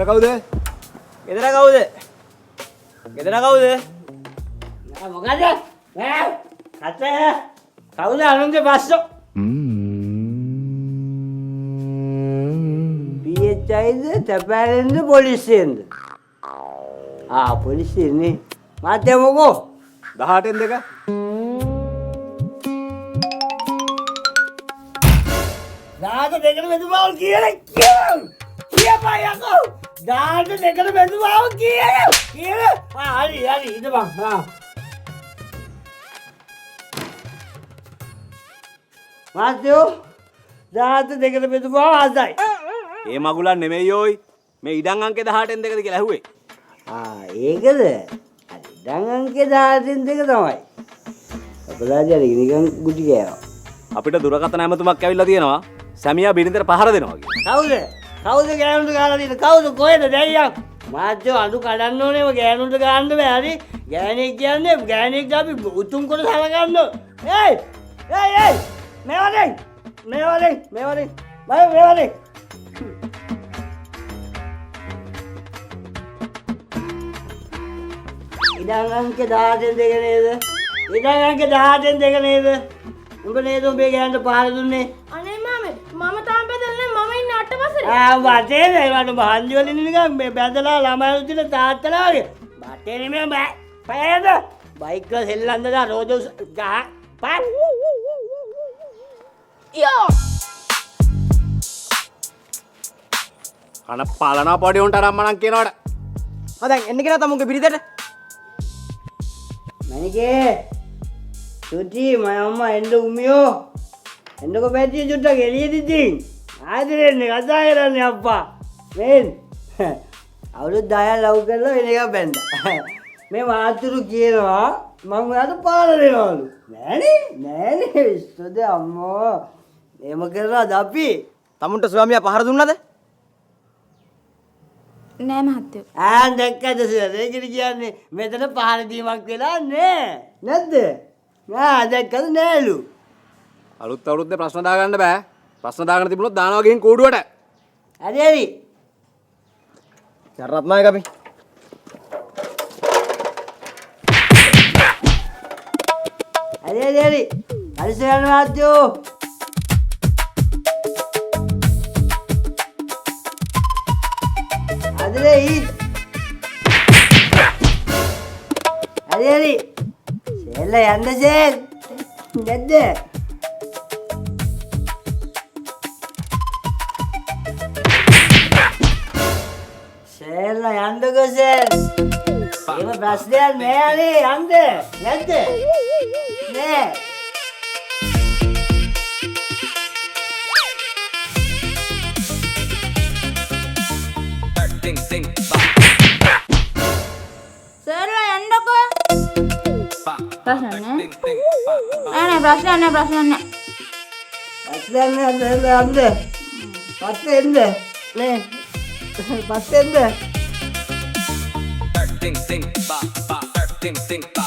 ගෙදර කවුද? ගෙදර කවුද? ගෙදර කවුද? මොකද? කතේ කවුද අනුන්ගේ බස්සෝ? PHIද තැපෑලෙන්ද පොලිසියෙන්ද? පොලිසියනේ. මාත්‍ය මොකෝ? 18න් දෙක. දාට දෙකට බෙදුවාව කියලා කියපා යකෝ. දාට දෙකට බෙදුවාව කියලා. හරි ඉඳපන්. මාත්‍යෝ දාට දෙකට බෙදුවාව ආසයි. ඒ මගුලන් නෙමෙයි යෝයි. මේ ඉඩම් අංකේ 18න් දෙකද කියලා ඇහුවේ. ඒකද? ඉඩම් අංකේ 18න් දෙක තමයි. අපලාදී නිකන් ගුටි ගෑවා. අපිට දුරකථන ඇමතුමක් ඇවිල්ලා තියෙනවා. සැමියා බිරිඳට පහර දෙනවා කියලා. කවුද ගෑනුන්ට ගහලා තියෙන්නේ? කවුද කොහෙද දෙයියක්? මාත්‍යෝ අඳු කඩන්න ඕනේම ගෑනුන්ට ගහන්න බෑ. හරි ගෑණියෙක් කියන්නේ ගෑණියෙක්ට අපි උතුම් කොට සලකන්න. ඒයි මේවලෙන් ඉඩම් අංකේ 18න් දෙක නේද? ඉඩම් අංකේ 18න් දෙක නේද? උඹ නේද උඹේ ගෑනට පහර දුන්නේ? අනේ මාමේ මම තාම බෙදන්නේ මම ඉන්නේ අටපසරේ. බටේ නේ මට බහන්දි වලින් නිකන් මේ බැඳලා ළමයි උදින තාත්තලා වගේ. බටේ නෙමෙයි බෑ. පයද? බයික් එක හෙල්ලන්න දා රෝද ගහ. පන්. යෝ. කන පාලනා පොඩි උන්ට අරම්මනම් කියනවට. දැන් එන්න කියලා තමුන්ගේ බිරිඳට. මණිකේ සුචි මම අම්මා එන්න උමියෝ එන්නකො පැටිය චුට්ටක් එළියට ඉතින් ආදරෙන්නේ කතා කරන්නේ අප්පා මේන් අවුරුදු 10ක් ලව් කරලා වෙන එකක් බැන්දා මේ මාතුරු කියනවා මම ඔයාලට පාර දෙනවලු නෑනේ විශ්වද අම්මෝ එහෙම කරලාද අපි තමුන්ට ස්වාමියා පහර දුන්නද? නෑ මහත්තයෝ. දැක්කද සර් ඒකද කියන්නේ මෙතන පහර දීමක් වෙලා නෑ නැද්ද? දැක්කද නෑලු. අලුත් අවුරුද්දේ ප්‍රශ්න දාගන්න බෑ. ප්‍රශ්න දාගන්න තිබුණොත් දානවා ගිහින් කූඩුවට. හරි. චරත්නායක අපි. හරි. හරිසයන් මාත්‍යෝ. අදලේ ඊත්. හරි. සෙල්ල යන්න සෙල්. නැද්ද? සෙල්ල යන්නකෝ සෙල්. එහෙම ප්‍රශ්නයක් නෑ අනේ යන්න. නැද්ද? නෑ. සර්ලා යන්නකෝ. ප්‍රශ්න නෑ. නෑ ප්‍රශ්න නෑ. ප්‍රශ්නයක් නෑ සෙල්ල යන්න. පස්සේ එන්න. නේ. පස්සේ එන්න. Think, ba, ba, think, ba.